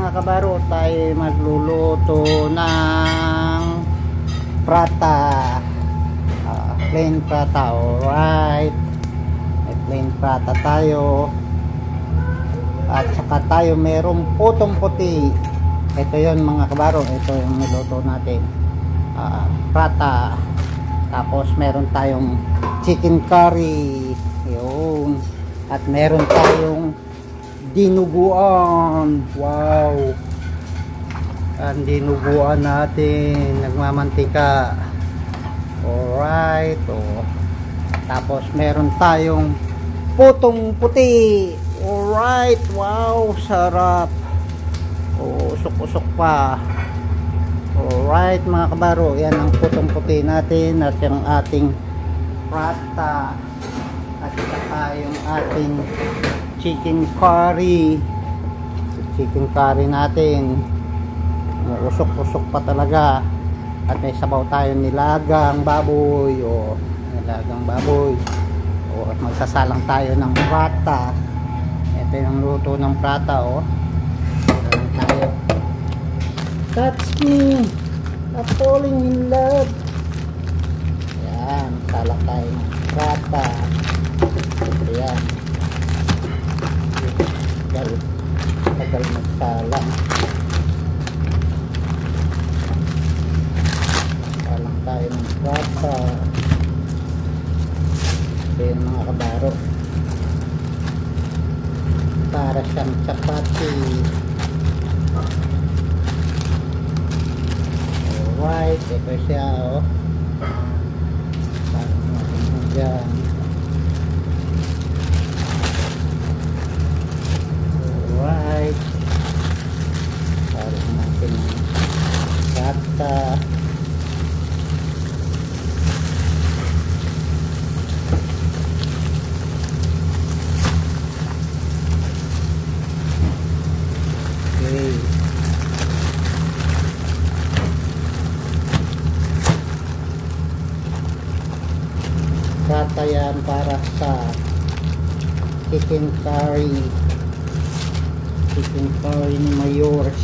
mga kabaro, tayo magluluto ng prata, plain prata. Alright, may plain prata tayo at saka tayo merong putong puti. Ito yon mga kabaro, ito yung niluto natin, prata. Tapos meron tayong chicken curry, yun, at meron tayong dinuguan. Wow, ang dinuguan natin nagmamantika. Alright, tapos meron tayong putong puti. Alright, wow, sarap. Usok-usok pa. Alright mga kabaro, yan ang putong puti natin at yung ating prata at saka yung ating chicken curry. Chicken curry natin, usok-usok pa talaga. At may sabaw tayo nilagang baboy, nilagang baboy. At magsasalang tayo ng prata. Ito yung luto ng prata. Tayo. That's me, I'm falling in love. Yan, salang tayo ng prata. Ayan, tagal magsalang. Salang tayo ng prata. Ayan mga kabaro, para siyang chapati. Alright, ito siya, parang natin dyan. Alright, parang natin prata. Okay, prata yan para sa chicken curry ni Mayors.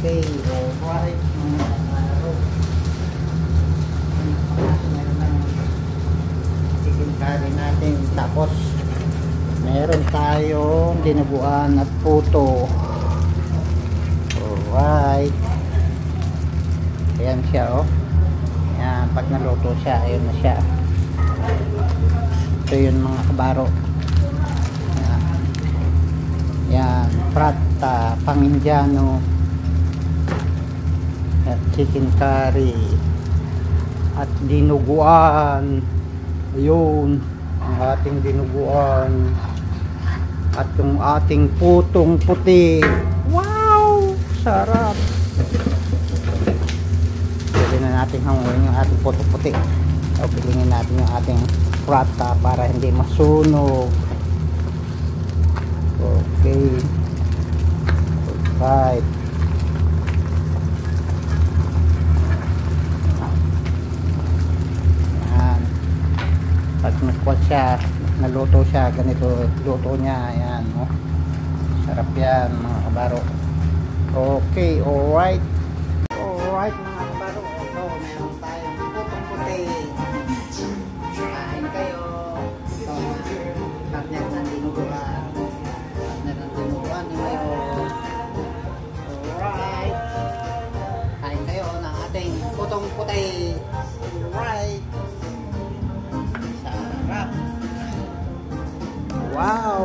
Okay, alright mga kabaro, meron ng chicken curry natin. Tapos meron tayong dinuguan at puto. Alright, ayan siya, ayan, pag naluto siya, ayun na siya. Ito yun mga kabaro, ayan, prata pang Indiano at chicken curry at dinuguan. Ayun ang ating dinuguan at yung ating putong puti. Wow, sarap. Pwede na natin hanguin yung ating putong puti. Pilihin natin yung ating prata para hindi masunog. Okay, right. Ayan, pag nagkwat siya, naluto siya, ganito luto niya. Ayan, sarap yan mga kabaro. Okay, alright. Alright mga kabaro, ito meron tayong putong puti. Kain kayo. Ito, partner ng dinuguan. Partner ng dinuguan ni Mayo. Alright, kain kayo ng ating putong puti. Alright, sarap. Wow.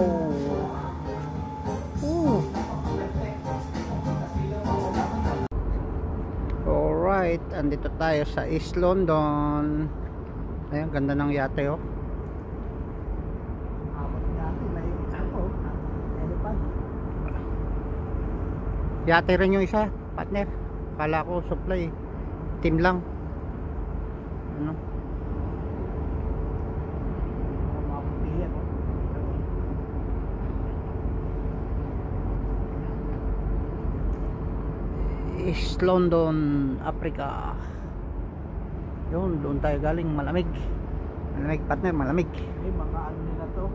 Alright, andito tayo sa East London. Ayan, ganda ng yate, yate rin yung isa, partner. Kala ko supply, team lang. Ano? East London, Africa. Yun, doon tayo galing. Malamig partner, malamig. Mga ano nila to,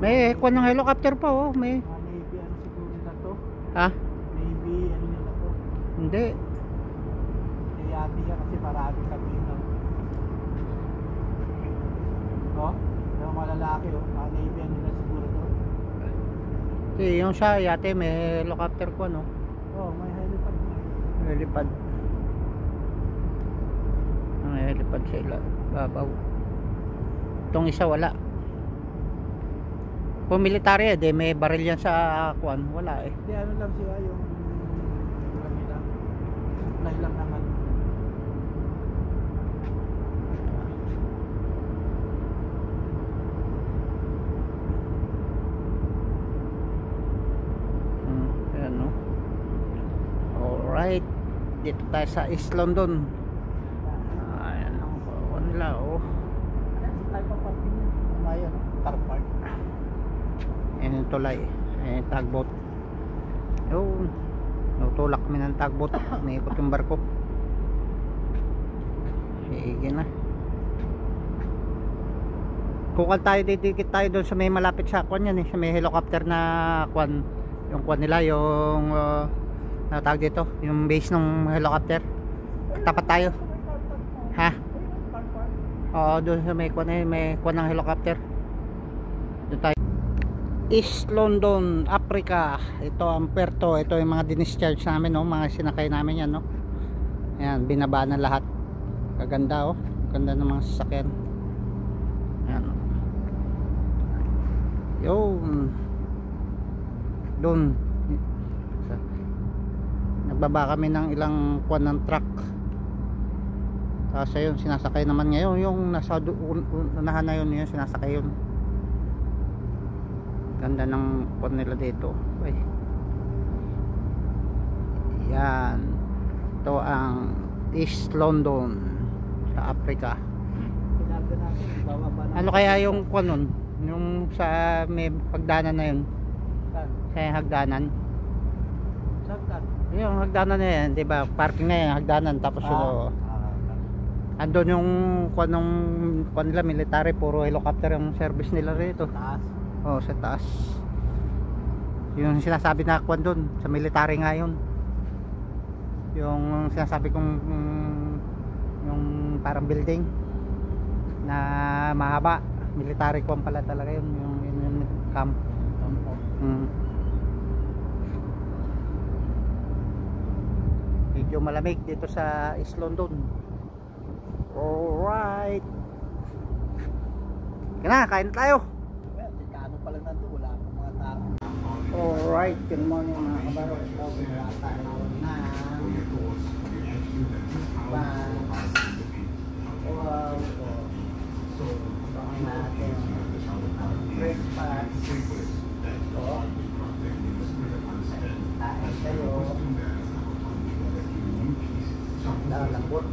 May kuha ng helicopter pa oh. May. Maybe ano siguro nila to? Ha? Maybe ano nila to? Hindi. Yati yan kasi marami kami na. Oh, yung mga lalaki oh. Maybe ano nila siguro to? Yung siya yate may helicopter ko no. Oh, may helipad na. Helipad. May helipad sila. Babaw. Itong isa wala. Kung military eh, may baril yan sa kuan, wala eh. Hindi, ano lang siya yung kanila. Supply lang naman. Ayan no. Alright. Dito tayo sa East London. Ayan ang kuha nila oh. Ayan, tayo pa parking yun. Ayan, car park. Ayan yung tulay. Ayan yung tugboat. Yun. Natulak kami ng tugboat. Naikot yung barko. Sige na. Kukal tayo, didikit tayo doon sa may malapit sa kwan yan eh. Sa may helicopter na kwan. Yung kwan nila, yung tawag dito, yung base ng helicopter. Tapat tayo. Ha? Oo, doon sa may kwan eh, may kwan ng helicopter. Doon tayo. East London, Africa. Ito ang Puerto. Ito yung mga dinischarge namin no? Mga sinakay namin yan no? Ayan, binaba na lahat. Kaganda oh. Ganda ng mga sasakyan. Ayan oh. Yun. Doon nagbaba kami ng ilang kuwan ng truck. Tapos ayun, sinasakay naman ngayon yung nasa unahan na yun, yung sinasakay yun. Ganda ng kuwan nila dito. Ay. Yan. Ito ang East London sa Africa. Ano kaya yung kuwan nun? Yung sa may hagdanan na yun? Sa hagdanan? Yung hagdanan na yan, diba? Parking na yan, hagdanan. Tapos yung andun yung kuwan nila, military. Puro helicopter yung service nila rito. Oh, sa taas. Yung sinasabi na kuwan dun, sa military nga yun. Yung sinasabi kong yung parang building na mahaba. Military kuwan pala talaga yun. Yung camp. Medyo malamig dito sa East London. Alright. Kaya kain tayo. Ano pa lang nandun, wala akong mga tao. Alright, good morning mga kabaro. Ito, wala tayo na wow. So, baka natin breakfast. Ito. Tayo tayo. Lambot.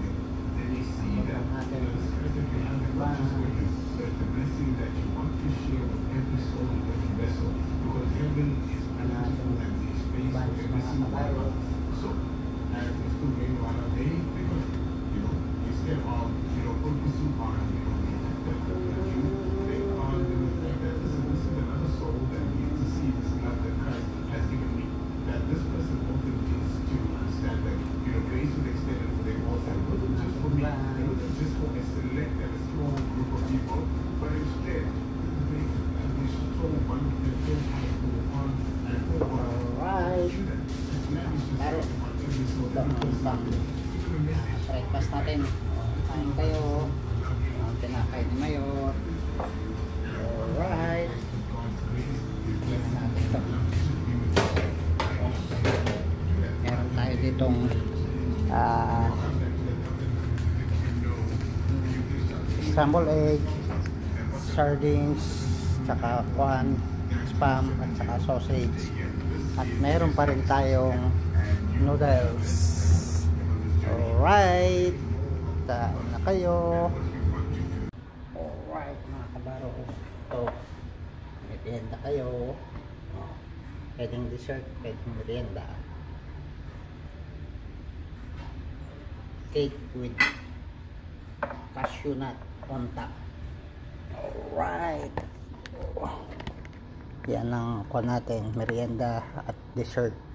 Lambot natin. Breakfast natin. Kain kayo. Tinakain ni Mayor. Alright. Meron tayo ditong scrambled egg, sardines, tsaka kwan, spam, at tsaka sausage. At meron pa rin tayong noodles. Alright, kain na kayo. Alright mga kabaro, ito merienda kayo. Pwedeng dessert, pwedeng merienda. Cake with cashew nut on top. Alright, Yan ang kuha natin, merienda at dessert.